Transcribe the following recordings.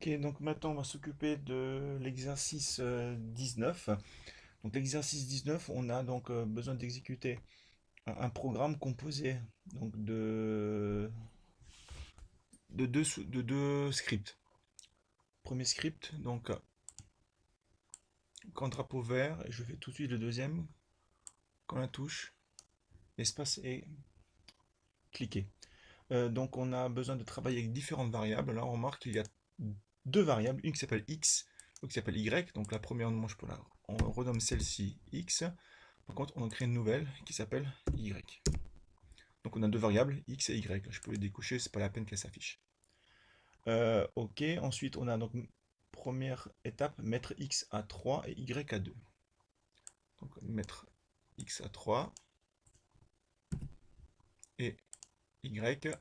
Ok, donc maintenant on va s'occuper de l'exercice 19. Donc l'exercice 19, on a donc besoin d'exécuter un programme composé donc de deux scripts. Premier script, donc quand drapeau vert, et je fais tout de suite le deuxième, quand la touche, l'espace est cliqué. Donc on a besoin de travailler avec différentes variables. Là on remarque qu'il y a deux variables, une qui s'appelle x, l'autre qui s'appelle y. Donc la première, on renomme celle-ci x. Par contre, on en crée une nouvelle qui s'appelle y. Donc on a deux variables, x et y. Je peux les décocher, c'est pas la peine qu'elles s'affichent. Ok, ensuite on a donc première étape, mettre x à 3 et y à 2. Donc mettre x à 3 et y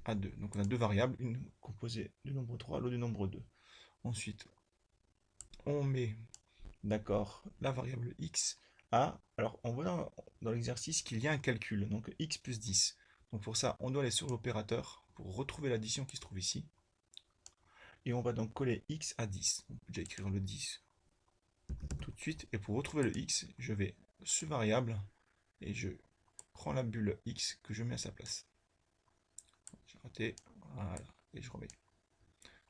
à 2. Donc on a deux variables, une composée du nombre 3, l'autre du nombre 2. Ensuite, on met, d'accord, la variable x à... Alors on voit dans l'exercice qu'il y a un calcul, donc x plus 10. Donc pour ça, on doit aller sur l'opérateur pour retrouver l'addition qui se trouve ici. Et on va donc coller x à 10. On peut déjà écrire le 10 tout de suite. Et pour retrouver le x, je vais sur variable et je prends la bulle x que je mets à sa place. J'ai raté, voilà, et je remets.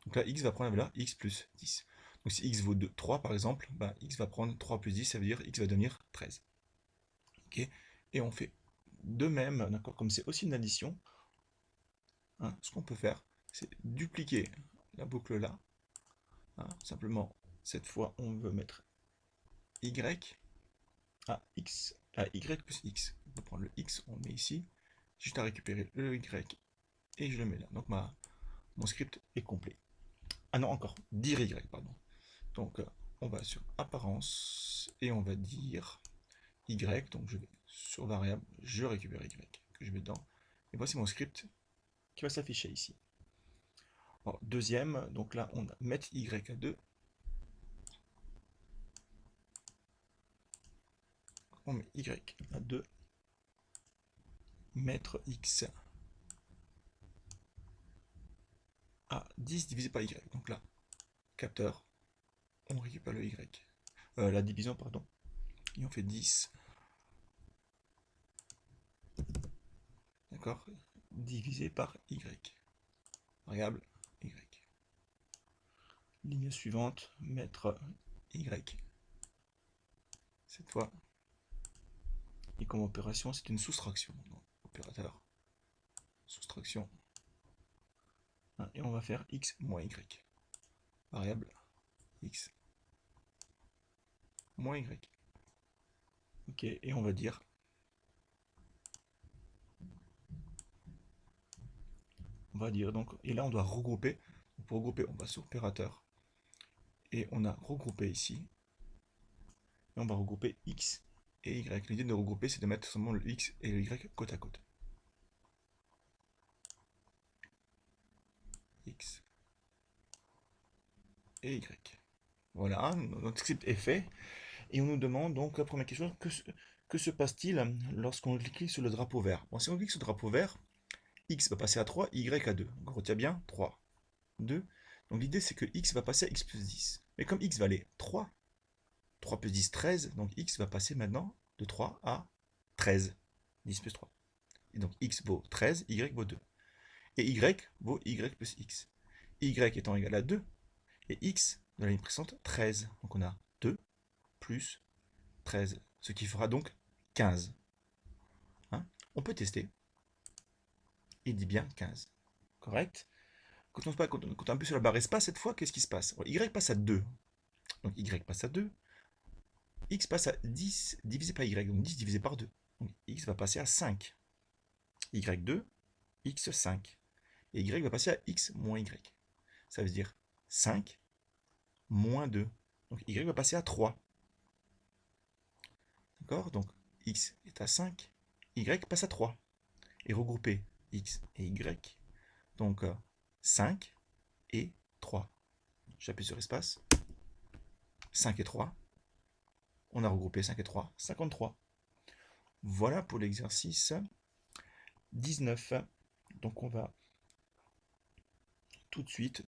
Donc là, x va prendre la valeur x plus 10. Donc si x vaut 3 par exemple, bah, x va prendre 3 plus 10, ça veut dire x va devenir 13. Ok. Et on fait de même, d'accord, comme c'est aussi une addition, hein, ce qu'on peut faire, c'est dupliquer la boucle là. Hein, simplement, cette fois, on veut mettre y à x, à y plus x. On peut prendre le x, on le met ici, juste à récupérer le y et je le mets là. Donc mon script est complet. Ah non, encore, dire y, pardon. Donc on va sur apparence et on va dire y, donc je vais sur variable, je récupère y que je mets dedans. Et voici mon script qui va s'afficher ici. Alors, deuxième, donc là on a mettre y à 2. On met y à 2, mettre x à 10 divisé par y. Donc là, capteur, on récupère le y. La division, pardon. Et on fait 10. D'accord, divisé par y. Variable y. Ligne suivante, mettre y. Cette fois, et comme opération, c'est une soustraction. Donc, opérateur, soustraction. Et on va faire x moins y. Variable x moins y. Ok, et on va dire, donc, et là on doit regrouper. Pour regrouper, on va sur opérateur, et on a regroupé ici, et on va regrouper x et y. L'idée de regrouper, c'est de mettre seulement le x et le y côte à côte. X et y. Voilà, notre script est fait. Et on nous demande donc la première question, que se passe-t-il lorsqu'on clique sur le drapeau vert? Bon, si on clique sur le drapeau vert, x va passer à 3, y à 2. Donc on retient bien 3, 2. Donc l'idée c'est que x va passer à x plus 10. Mais comme x valait 3, 3 plus 10, 13, donc x va passer maintenant de 3 à 13. 10 plus 3. Et donc x vaut 13, y vaut 2. Et y vaut y plus x. Y étant égal à 2, et x de la ligne précédente 13. Donc on a 2 plus 13, ce qui fera donc 15. Hein, on peut tester. Il dit bien 15. Correct. Quand on compte un peu sur la barre espace, cette fois, qu'est-ce qui se passe? Y passe à 2. Donc y passe à 2. X passe à 10 divisé par y. Donc 10 divisé par 2. Donc x va passer à 5. Y2, x5. Et y va passer à x moins y. Ça veut dire 5 moins 2. Donc y va passer à 3. D'accord? Donc x est à 5, y passe à 3. Et regrouper x et y, donc 5 et 3. J'appuie sur espace. 5 et 3. On a regroupé 5 et 3, 53. Voilà pour l'exercice 19. Donc on va tout de suite